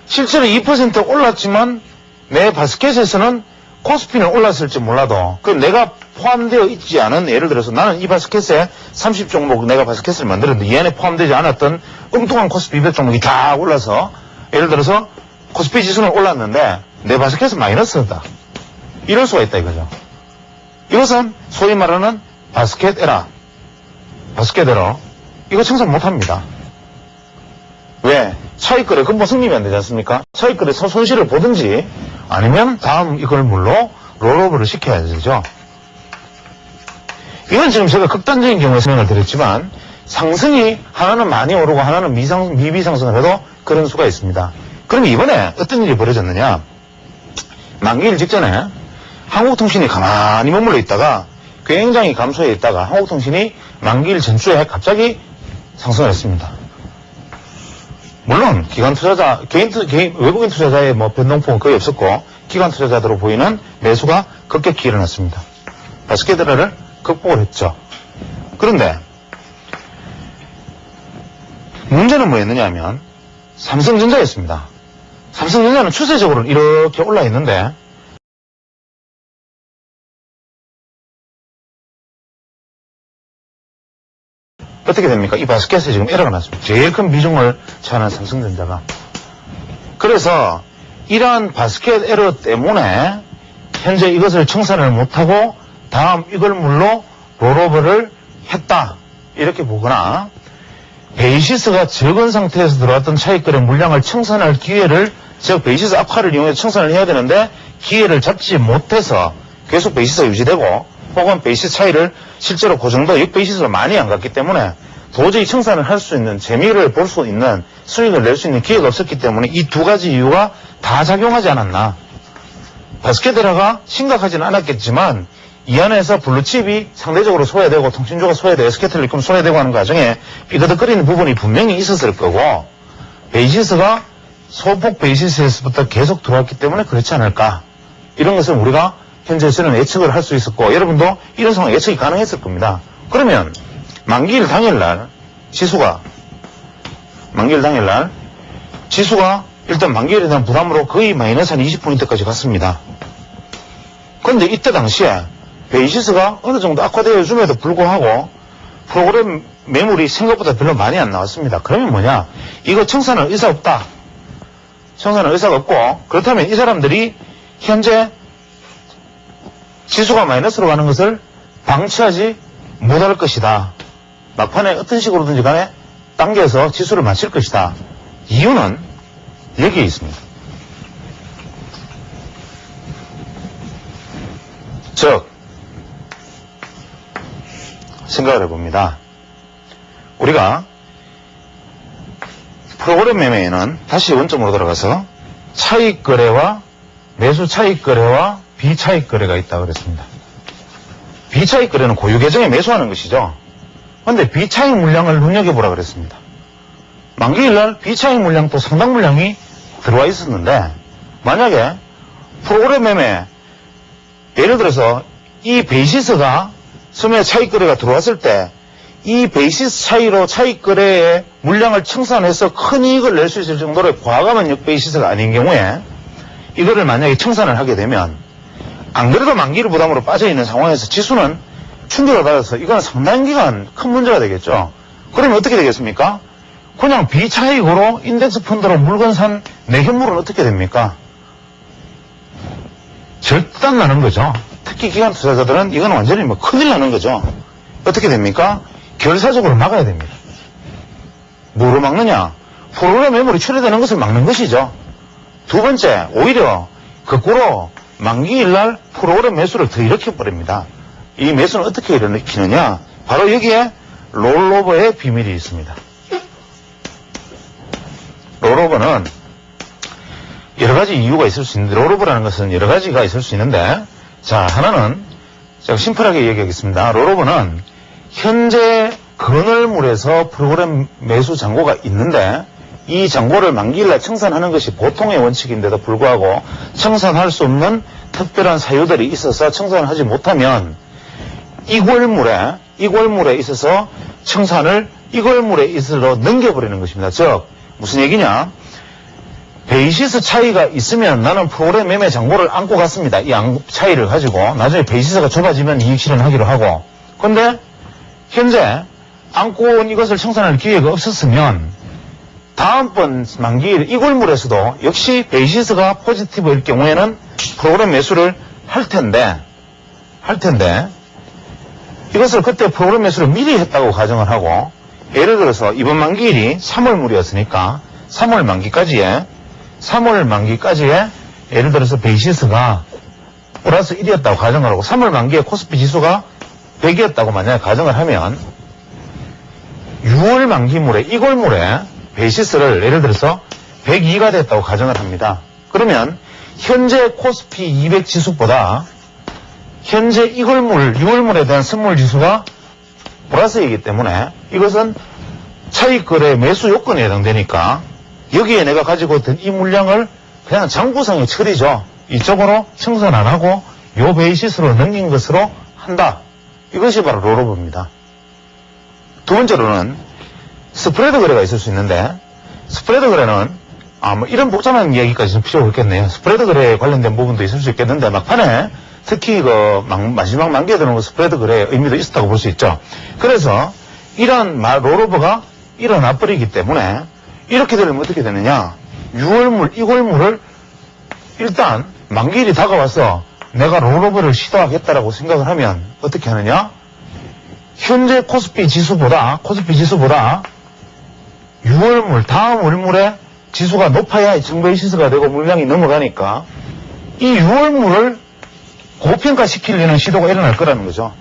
실제로 2% 올랐지만 내 바스켓에서는 코스피는 올랐을지 몰라도 그 내가 포함되어 있지 않은 예를 들어서 나는 이 바스켓에 30종목 내가 바스켓을 만들었는데 이 안에 포함되지 않았던 엉뚱한 코스피 200 종목이 다 올라서 예를 들어서 코스피 지수는 올랐는데 내 바스켓은 마이너스다. 이럴 수가 있다 이거죠. 이것은 소위 말하는 바스켓 에러. 이거 청산 못합니다. 왜? 차익거래 근본 성립이 안 되지 않습니까? 차익거래 손실을 보든지 아니면 다음 이걸 물로 롤오버를 시켜야 되죠. 이건 지금 제가 극단적인 경우에 설명을 드렸지만 상승이 하나는 많이 오르고 하나는 미비상승을 해도 그런 수가 있습니다. 그럼 이번에 어떤 일이 벌어졌느냐? 만기일 직전에 한국통신이 가만히 머물러 있다가 굉장히 감소해 있다가 한국통신이 만기일 전주에 갑자기 상승을 했습니다. 물론 기관 투자자, 외국인 투자자의 변동폭은 거의 없었고 기관 투자자들로 보이는 매수가 급격히 일어났습니다. 바스켓에러를 극복을 했죠. 그런데 문제는 뭐였느냐 하면 삼성전자였습니다. 삼성전자는 추세적으로 이렇게 올라 있는데 어떻게 됩니까? 이 바스켓에 지금 에러가 났습니다. 제일 큰 비중을 차지하는 삼성전자가. 그래서 이러한 바스켓 에러 때문에 현재 이것을 청산을 못하고 다음 이걸 물로 롤오버를 했다. 이렇게 보거나 베이시스가 적은 상태에서 들어왔던 차익거래 물량을 청산할 기회를 즉 베이시스 악화를 이용해서 청산을 해야 되는데 기회를 잡지 못해서 계속 베이시스가 유지되고 혹은 베이시스 차이를 실제로 그 정도 역베이시스로 많이 안 갔기 때문에 도저히 청산을 할 수 있는 재미를 볼 수 있는 수익을 낼 수 있는 기회가 없었기 때문에 이 두 가지 이유가 다 작용하지 않았나. 바스케테라가 심각하지는 않았겠지만 이 안에서 블루칩이 상대적으로 소외되고 통신주가 소외되고 에스케텔리콤 소외되고 하는 과정에 삐그덕거리는 부분이 분명히 있었을 거고 베이시스가 소폭 베이시스에서부터 계속 들어왔기 때문에 그렇지 않을까. 이런 것을 우리가 현재에서는 예측을 할 수 있었고 여러분도 이런 상황 예측이 가능했을 겁니다. 그러면 만기일 당일날 지수가 일단 만기일에 대한 부담으로 거의 마이너스 한 20포인트까지 갔습니다. 그런데 이때 당시에 베이시스가 어느 정도 악화되어 줌에도 불구하고 프로그램 매물이 생각보다 별로 많이 안 나왔습니다. 그러면 뭐냐? 이거 청산할 의사 없다. 청산할 의사가 없고 그렇다면 이 사람들이 현재 지수가 마이너스로 가는 것을 방치하지 못할 것이다. 막판에 어떤 식으로든지 간에 당겨서 지수를 맞출 것이다. 이유는 여기에 있습니다. 즉 생각을 해봅니다. 우리가 프로그램 매매에는 다시 원점으로 돌아가서 차익 거래와 매수 차익 거래와 비차익 거래가 있다고 그랬습니다. 비차익 거래는 고유 계정에 매수하는 것이죠. 그런데 비차익 물량을 눈여겨보라 그랬습니다. 만기일날 비차익 물량도 상당 물량이 들어와 있었는데 만약에 프로그램 매매 예를 들어서 이 베이시스가 소매 차익 거래가 들어왔을 때 이 베이시스 차이로 차익 거래의 물량을 청산해서 큰 이익을 낼 수 있을 정도로 과감한 역베이시스가 아닌 경우에 이거를 만약에 청산을 하게 되면 안 그래도 만기일 부담으로 빠져있는 상황에서 지수는 충격을 받아서 이건 상당 기간 큰 문제가 되겠죠. 그러면 어떻게 되겠습니까? 그냥 비차익으로 인덱스 펀드로 물건 산 내현물은 어떻게 됩니까? 절단 나는 거죠. 특히 기관 투자자들은 이건 완전히 뭐 큰일 나는 거죠. 어떻게 됩니까? 결사적으로 막아야 됩니다. 뭐로 막느냐? 프로그램 매물이 처리되는 것을 막는 것이죠. 두 번째, 오히려 거꾸로 만기일날 프로그램 매수를 더 일으켜버립니다. 이 매수는 어떻게 일으키느냐? 바로 여기에 롤오버의 비밀이 있습니다. 롤오버는 여러 가지 이유가 있을 수 있는데, 롤오버라는 것은 여러 가지가 있을 수 있는데, 자, 하나는 제가 심플하게 얘기하겠습니다. 롤오버는 현재 건월물에서 프로그램 매수 잔고가 있는데 이 잔고를 만기일날 청산하는 것이 보통의 원칙인데도 불구하고 청산할 수 없는 특별한 사유들이 있어서 청산을 하지 못하면 이골물에 있어서 청산을 이골물에 있어서 넘겨버리는 것입니다. 즉 무슨 얘기냐? 베이시스 차이가 있으면 나는 프로그램 매매 잔고를 안고 갔습니다. 이 차이를 가지고 나중에 베이시스가 좁아지면 이익 실현하기로 하고, 근데 현재 안고 온 이것을 청산할 기회가 없었으면 다음번 만기일 이골물에서도 역시 베이시스가 포지티브일 경우에는 프로그램 매수를 할 텐데 이것을 그때 프로그램 매수를 미리 했다고 가정을 하고, 예를 들어서 이번 만기일이 3월물이었으니까 3월 만기까지에 예를 들어서 베이시스가 플러스 1이었다고 가정을 하고 3월 만기에 코스피 지수가 100이었다고 만약에 가정을 하면 6월 만기물에 이골물에 베이시스를 예를 들어서 102가 됐다고 가정을 합니다. 그러면 현재 코스피 200 지수보다 현재 이골물 6월물에 대한 선물 지수가 플러스이기 때문에 이것은 차익거래 매수 요건에 해당되니까 여기에 내가 가지고 있던 이 물량을 그냥 장부상의 처리죠. 이쪽으로 청산 안 하고 요 베이시스로 넘긴 것으로 한다. 이것이 바로 롤오버입니다. 두 번째로는 스프레드 거래가 있을 수 있는데, 스프레드 거래는 뭐 이런 복잡한 이야기까지 좀 필요가 없겠네요. 스프레드 거래에 관련된 부분도 있을 수 있겠는데 막판에 특히 마지막 만기에 들어오는 스프레드 거래의 의미도 있었다고 볼 수 있죠. 그래서 이러한 롤오버가 일어나 버리기 때문에 이렇게 되면 어떻게 되느냐? 6월물, 이골물을 일단 만기일이 다가와서 내가 롤오버를 시도하겠다라고 생각을 하면 어떻게 하느냐? 현재 코스피 지수보다 6월물, 다음 월물에 지수가 높아야 정베이시스가 되고 물량이 넘어가니까 이 6월물을 고평가시키려는 시도가 일어날 거라는 거죠.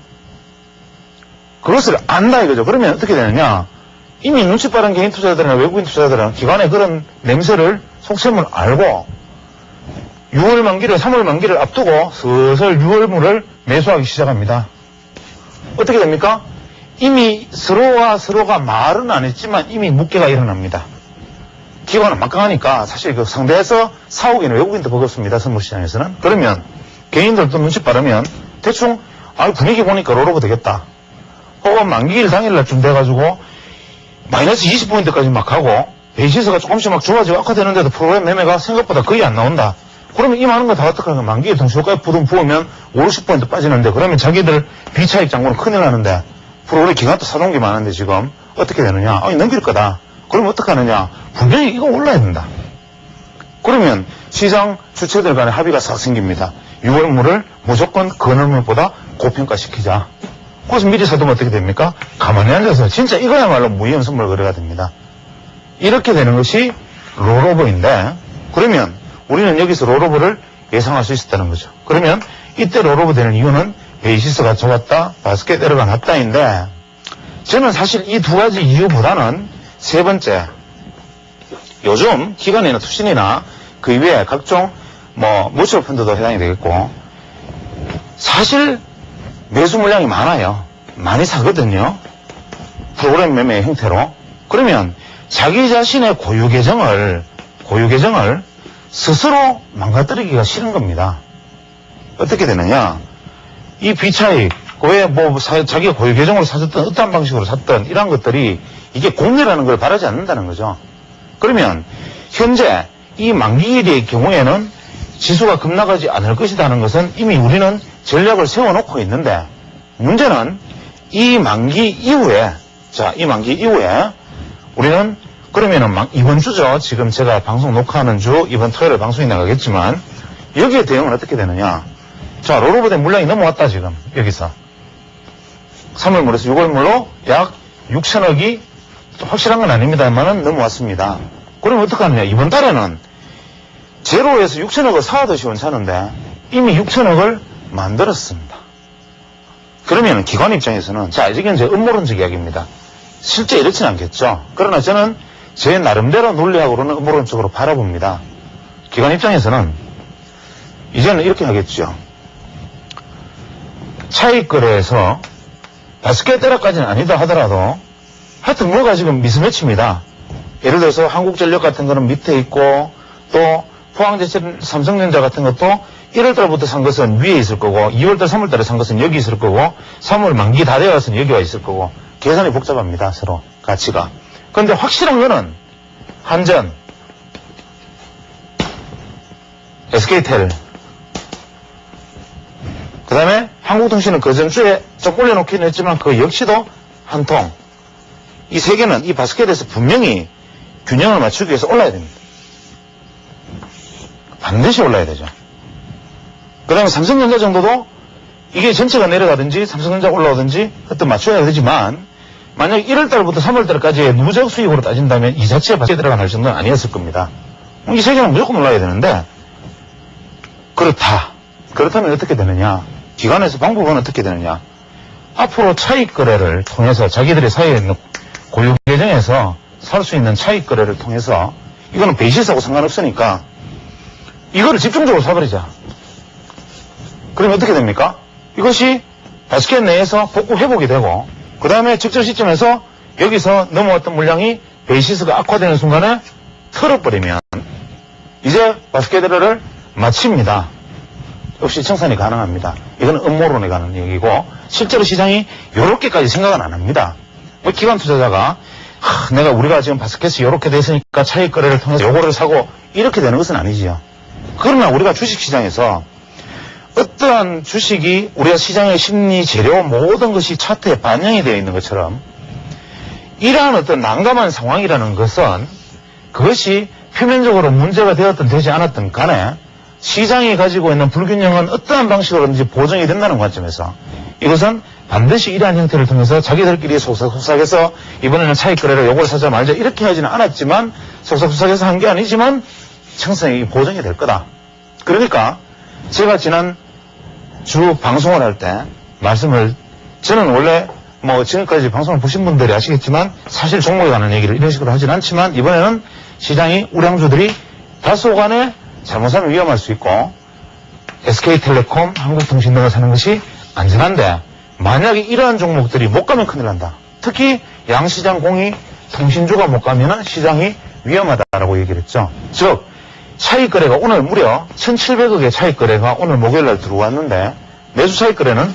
그것을 안다 이거죠. 그러면 어떻게 되느냐. 이미 눈치 빠른 개인 투자자들이나 외국인 투자자들은 기관의 그런 냄새를 속셈을 알고 6월 만기를 3월 만기를 앞두고 슬슬 6월물을 매수하기 시작합니다. 어떻게 됩니까? 이미 서로가 말은 안 했지만 이미 묵계가 일어납니다. 기관은 막강하니까 사실 그 상대에서 사오기는 외국인도 버겁습니다. 선물시장에서는. 그러면 개인들도 눈치 빠르면 대충 분위기 보니까 롤오버 되겠다. 혹은 만기일 당일날쯤 돼가지고 마이너스 20포인트까지 막 하고 베이시스가 조금씩 막 좋아지고 악화되는데도 프로그램 매매가 생각보다 거의 안 나온다. 그러면 이 많은 거 다 어떡하냐. 만기일 동시효과에 부으면 5, 60포인트 빠지는데 그러면 자기들 비차익 장고는 큰일 나는데 프로그램 기간도 사놓은 게 많은데 지금 어떻게 되느냐. 넘길 거다. 그러면 어떡하느냐. 분명히 이거 올라야 된다. 그러면 시장 주체들 간에 합의가 싹 생깁니다. 6월물을 무조건 그늘물보다 고평가시키자. 그래서 미리 사두면 어떻게 됩니까? 가만히 앉아서 진짜 이거야말로 무위험 선물 거래가 됩니다. 이렇게 되는 것이 롤오버인데 그러면 우리는 여기서 롤오버를 예상할 수 있었다는 거죠. 그러면 이때 롤오버 되는 이유는 베이시스가 좋았다, 바스켓 에러가 낮다인데 저는 사실 이 두 가지 이유보다는 세 번째, 요즘 기관이나 투신이나 그 이외에 각종 뮤추얼 펀드도 해당이 되겠고 사실 매수 물량이 많아요. 많이 사거든요. 프로그램 매매 형태로. 그러면 자기 자신의 고유 계정을 스스로 망가뜨리기가 싫은 겁니다. 어떻게 되느냐. 이 비차익, 자기가 고유 계정으로 사줬던 어떠한 방식으로 샀던 이런 것들이 이게 공매라는 걸 바라지 않는다는 거죠. 그러면 현재 이 만기일의 경우에는 지수가 급락하지 않을 것이라는 것은 이미 우리는 전략을 세워놓고 있는데 문제는 이 만기 이후에 우리는 그러면은 이번 주죠. 지금 제가 방송 녹화하는 주 이번 토요일에 방송이 나가겠지만 여기에 대응은 어떻게 되느냐. 자, 롤오버된 물량이 넘어왔다 지금 여기서 3월물에서 6월물로 약 6천억이 확실한 건 아닙니다만은 넘어왔습니다. 그러면 어떡하느냐. 이번 달에는 제로에서 6천억을 사와도 시원찮은데 이미 6천억을 만들었습니다. 그러면 기관 입장에서는 이건 제 음모론적 이야기입니다. 실제 이렇지는 않겠죠. 그러나 저는 제 나름대로 논리학으로는 음모론적으로 바라봅니다. 기관 입장에서는 이제는 이렇게 하겠죠. 차익 거래에서 바스켓 에러까지는 아니다 하더라도 하여튼 뭐가 지금 미스매치입니다. 예를 들어서 한국전력 같은 거는 밑에 있고 또 포항제철, 삼성전자 같은 것도 1월달부터 산 것은 위에 있을 거고 2월달, 3월달에 산 것은 여기 있을 거고 3월 만기 다 되어서는 여기 와 있을 거고 계산이 복잡합니다. 서로 가치가. 그런데 확실한 거는 한전, SK텔, 그 다음에 한국통신은 그 전주에 좀 올려놓긴 했지만 그 역시도 한통. 이 세 개는 이 바스켓에서 분명히 균형을 맞추기 위해서 올라야 됩니다. 반드시 올라야 되죠. 그 다음에 삼성전자 정도도 이게 전체가 내려가든지 삼성전자 올라오든지 그것도 맞춰야 되지만 만약 1월달부터 3월달까지의 누적 수익으로 따진다면 이 자체에 바스켓 들어갈 정도는 아니었을 겁니다. 이 세 개는 무조건 올라야 되는데 그렇다면 어떻게 되느냐. 기관에서 방법은 어떻게 되느냐. 앞으로 차익 거래를 통해서 자기들의 사이에 있는 고유 계정에서 살 수 있는 차익 거래를 통해서 이거는 베이시스하고 상관없으니까 이거를 집중적으로 사버리자. 그러면 어떻게 됩니까? 이것이 바스켓 내에서 복구 회복이 되고 그 다음에 적절 시점에서 여기서 넘어왔던 물량이 베이시스가 악화되는 순간에 털어버리면 이제 바스켓 에러를 마칩니다. 역시 청산이 가능합니다. 이건 음모론에 관한 얘기고 실제로 시장이 요렇게까지 생각은 안 합니다. 기관 투자자가 우리가 지금 바스켓이 요렇게 됐으니까 차익 거래를 통해서 요거를 사고 이렇게 되는 것은 아니지요. 그러나 우리가 주식시장에서 어떠한 주식이 우리가 시장의 심리 재료 모든 것이 차트에 반영이 되어 있는 것처럼 이러한 어떤 난감한 상황이라는 것은 그것이 표면적으로 문제가 되었든 되지 않았든 간에 시장이 가지고 있는 불균형은 어떠한 방식으로든지 보정이 된다는 관점에서 이것은 반드시 이러한 형태를 통해서 자기들끼리 속삭해서 이번에는 차익 거래를 요걸 사자 말자 이렇게 하지는 않았지만 속삭해서 한 게 아니지만 청산이 보정이 될 거다. 그러니까 제가 지난 주 방송을 할 때 말씀을, 저는 원래 뭐 지금까지 방송을 보신 분들이 아시겠지만 사실 종목에 관한 얘기를 이런 식으로 하진 않지만 이번에는 시장이 우량주들이 다소간에 잘못하면 위험할 수 있고 SK텔레콤, 한국통신 등을 사는 것이 안전한데 만약에 이러한 종목들이 못 가면 큰일 난다. 특히 양시장 공이 통신주가 못 가면은 시장이 위험하다라고 얘기를 했죠. 즉 차익 거래가 오늘 무려 1,700억의 차익 거래가 오늘 목요일 날 들어왔는데 매수 차익 거래는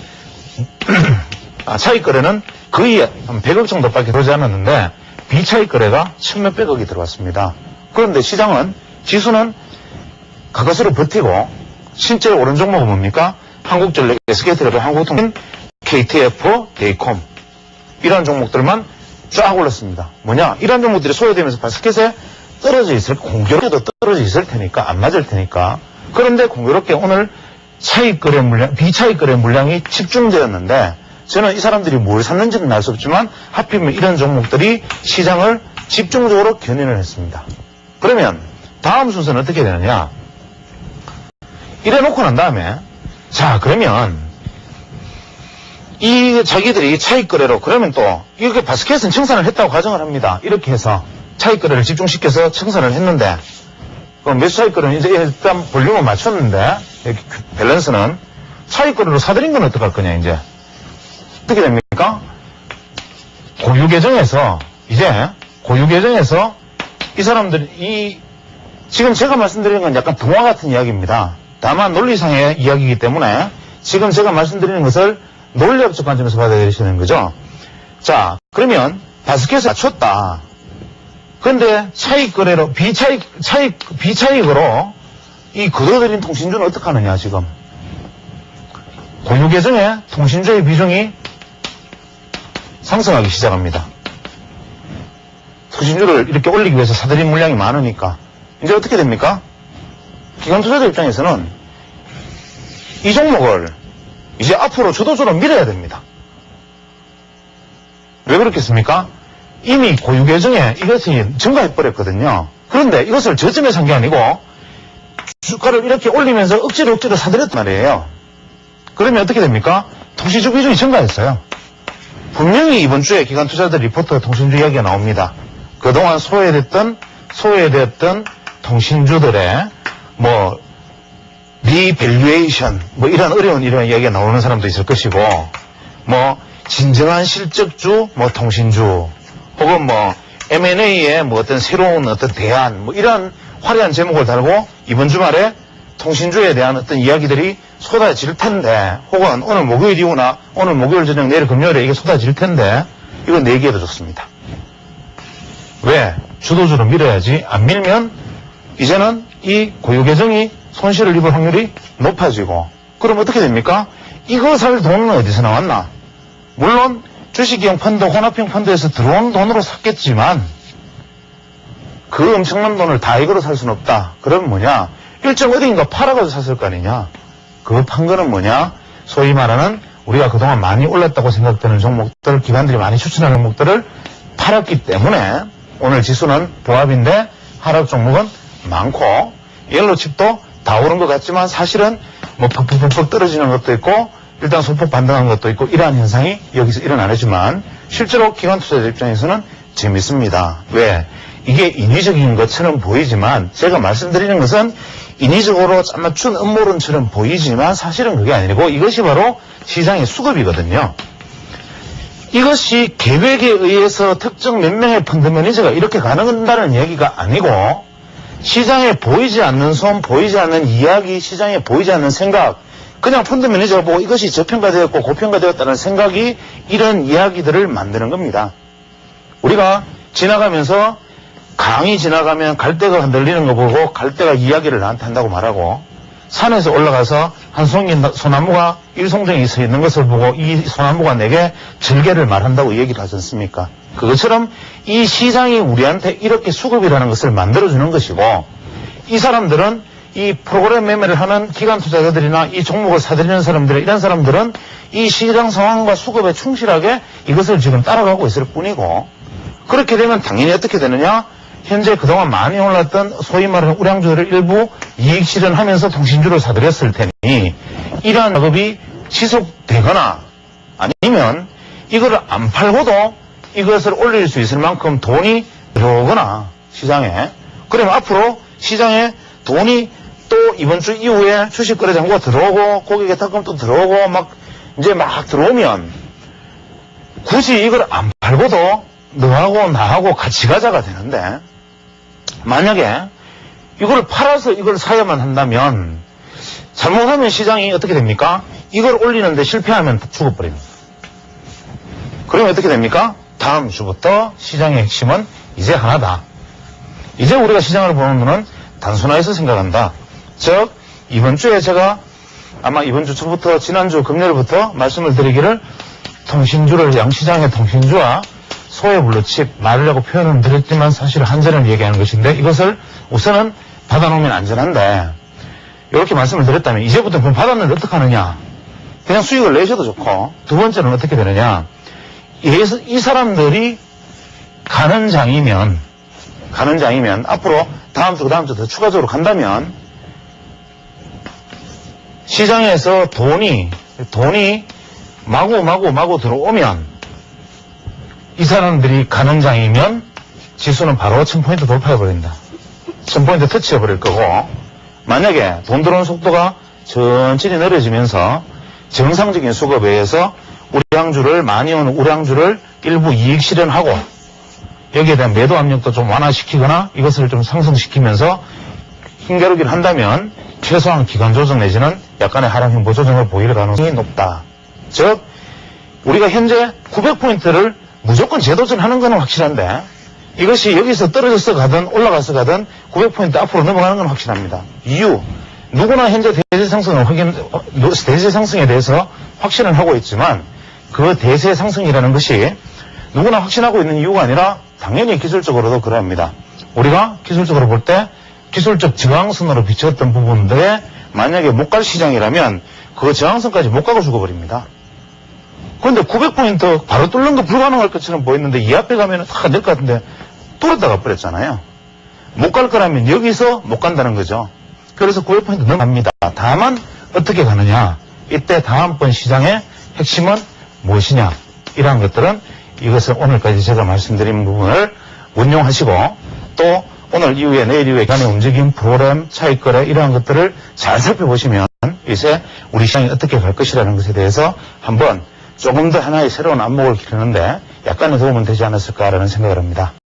차익 거래는 거의 한 100억 정도밖에 들어오지 않았는데 비차익 거래가 1,몇백억이 들어왔습니다. 그런데 시장은 지수는 가까스로 버티고 실제 오른 종목은 뭡니까? 한국전력, SK텔레콤, 한국통신, KTF, 데이콤 이런 종목들만 쫙 올랐습니다. 뭐냐? 이런 종목들이 소요되면서 바스켓에 떨어져 있을, 공교롭게도 떨어져 있을 테니까, 안 맞을 테니까. 그런데 공교롭게 오늘 차익 거래 물량, 비차익 거래 물량이 집중되었는데 저는 이 사람들이 뭘 샀는지는 알 수 없지만 하필이면 이런 종목들이 시장을 집중적으로 견인을 했습니다. 그러면 다음 순서는 어떻게 되느냐? 이래 놓고 난 다음에 자 그러면 이 자기들이 차익 거래로 그러면 또 이렇게 바스켓은 청산을 했다고 가정을 합니다. 이렇게 해서 차익 거래를 집중시켜서 청산을 했는데 그럼 매수 차익 거래는 이제 일단 볼륨을 맞췄는데 밸런스는 차익 거래로 사들인 건 어떡할 거냐 이제 어떻게 됩니까? 고유 계정에서 이제 고유 계정에서 이 사람들이 지금 제가 말씀드리는 건 약간 동화 같은 이야기입니다. 다만 논리상의 이야기이기 때문에 지금 제가 말씀드리는 것을 논리학적 관점에서 받아들이시는 거죠. 자, 그러면 바스켓을 맞췄다. 그런데 차익 거래로 비차익으로 이 거둬들인 통신주는 어떻게 하느냐 지금. 고유 계정에 통신주의 비중이 상승하기 시작합니다. 통신주를 이렇게 올리기 위해서 사들인 물량이 많으니까 이제 어떻게 됩니까? 기관 투자자 입장에서는 이 종목을 이제 앞으로 주도주로 밀어야 됩니다. 왜 그렇겠습니까? 이미 고유 계정에 이것이 증가해버렸거든요. 그런데 이것을 저점에 산 게 아니고 주가를 이렇게 올리면서 억지로 사들였단 말이에요. 그러면 어떻게 됩니까? 통신주 비중이 증가했어요. 분명히 이번 주에 기관 투자자 리포트 통신주 이야기가 나옵니다. 그동안 소외되었던 통신주들의 뭐 리밸류에이션 뭐 이런 어려운 이야기가 나오는 사람도 있을 것이고 뭐 진정한 실적주 뭐 통신주 혹은 뭐 M&A의 뭐 어떤 새로운 어떤 대안 뭐 이런 화려한 제목을 달고 이번 주말에 통신주에 대한 어떤 이야기들이 쏟아질 텐데 혹은 오늘 목요일 이후나 오늘 목요일 저녁 내일 금요일에 이게 쏟아질 텐데 이건 내기에도 좋습니다. 왜? 주도주로 밀어야지 안 밀면 이제는 이 고유 계정이 손실을 입을 확률이 높아지고 그럼 어떻게 됩니까? 이거 살 돈은 어디서 나왔나? 물론 주식형 펀드, 혼합형 펀드에서 들어온 돈으로 샀겠지만 그 엄청난 돈을 다 이거로 살 수는 없다. 그러면 뭐냐? 일정 어딘가 팔아가지고 샀을 거 아니냐? 그 판 거는 뭐냐? 소위 말하는 우리가 그동안 많이 올랐다고 생각되는 종목들, 기관들이 많이 추천하는 종목들을 팔았기 때문에 오늘 지수는 보합인데 하락 종목은 많고 옐로칩도 다 오른 것 같지만 사실은 뭐 퍽퍽퍽 떨어지는 것도 있고 일단 소폭 반등한 것도 있고 이러한 현상이 여기서 일어나지만 실제로 기관 투자자 입장에서는 재밌습니다. 왜? 이게 인위적인 것처럼 보이지만 제가 말씀드리는 것은 인위적으로 짜맞춘 음모론처럼 보이지만 사실은 그게 아니고 이것이 바로 시장의 수급이거든요. 이것이 계획에 의해서 특정 몇 명의 펀드 매니저가 이렇게 가능한다는 얘기가 아니고 시장에 보이지 않는 손, 보이지 않는 이야기, 시장에 보이지 않는 생각 그냥 펀드 매니저가 보고 이것이 저평가되었고 고평가되었다는 생각이 이런 이야기들을 만드는 겁니다. 우리가 지나가면서 강이 지나가면 갈대가 흔들리는 거 보고 갈대가 이야기를 나한테 한다고 말하고 산에서 올라가서 한 송이 소나무가 일송정이 서 있는 것을 보고 이 소나무가 내게 절개를 말한다고 얘기를 하지 않습니까? 그것처럼 이 시장이 우리한테 이렇게 수급이라는 것을 만들어주는 것이고 이 사람들은 이 프로그램 매매를 하는 기관 투자자들이나 이 종목을 사들이는 사람들 이런 사람들은 이 시장 상황과 수급에 충실하게 이것을 지금 따라가고 있을 뿐이고 그렇게 되면 당연히 어떻게 되느냐? 현재 그동안 많이 올랐던 소위 말하는 우량주를 일부 이익 실현하면서 통신주를 사들였을 테니 이러한 작업이 지속되거나 아니면 이거를 안 팔고도 이것을 올릴 수 있을 만큼 돈이 들어오거나 시장에, 그러면 앞으로 시장에 돈이 또 이번 주 이후에 주식 거래 잔고가 들어오고 고객의 탁금도 들어오고 이제 막 들어오면 굳이 이걸 안 팔고도 너하고 나하고 같이 가자가 되는데, 만약에 이걸 팔아서 이걸 사야만 한다면 잘못하면 시장이 어떻게 됩니까? 이걸 올리는데 실패하면 죽어버립니다. 그러면 어떻게 됩니까? 다음 주부터 시장의 핵심은 이제 하나다. 이제 우리가 시장을 보는 눈은 단순화해서 생각한다. 즉 이번 주에 제가 아마 이번 주 초부터 지난주 금요일부터 말씀을 드리기를 통신주를 양시장의 통신주와 소의 블루칩 말이라고 표현은 드렸지만 사실 한전을 얘기하는 것인데 이것을 우선은 받아놓으면 안전한데 이렇게 말씀을 드렸다면 이제부터 그럼 받았는데 어떻게 하느냐. 그냥 수익을 내셔도 좋고 두 번째는 어떻게 되느냐. 이 사람들이 가는 장이면 앞으로 다음 주 그 다음 주 더 추가적으로 간다면 시장에서 돈이 마구 들어오면 이 사람들이 가는 장이면 지수는 바로 1000포인트 돌파해버린다. 1000포인트 터치해버릴 거고, 만약에 돈 들어오는 속도가 천천히 느려지면서 정상적인 수급에 의해서 우량주를 많이 오는 우량주를 일부 이익 실현하고 여기에 대한 매도 압력도 좀 완화시키거나 이것을 좀 상승시키면서 힘겨루기를 한다면 최소한 기간 조정 내지는 약간의 하락 행보 조정을 보일 가능성이 높다. 즉 우리가 현재 900포인트를 무조건 재도전하는 것은 확실한데 이것이 여기서 떨어져서 가든 올라가서 가든 900포인트 앞으로 넘어가는 건 확실합니다. 이유, 누구나 현재 대세 상승에 대해서 확신을 하고 있지만 그 대세 상승이라는 것이 누구나 확신하고 있는 이유가 아니라 당연히 기술적으로도 그러합니다. 우리가 기술적으로 볼 때 기술적 저항선으로 비쳤던 부분들에 만약에 못 갈 시장이라면 그 저항선까지 못 가고 죽어버립니다. 그런데 900포인트 바로 뚫는 거 불가능할 것처럼 보였는데 이 앞에 가면 다 될 것 같은데 뚫었다가 버렸잖아요. 못 갈 거라면 여기서 못 간다는 거죠. 그래서 900포인트 넘어갑니다. 다만 어떻게 가느냐. 이때 다음번 시장의 핵심은 무엇이냐. 이러한 것들은 이것을 오늘까지 제가 말씀드린 부분을 운용하시고 또 오늘 이후에 내일 이후에 간의 움직임, 프로그램, 차익거래 이러한 것들을 잘 살펴보시면 이제 우리 시장이 어떻게 갈 것이라는 것에 대해서 한번 조금 더 하나의 새로운 안목을 기르는데 약간의 도움은 되지 않았을까라는 생각을 합니다.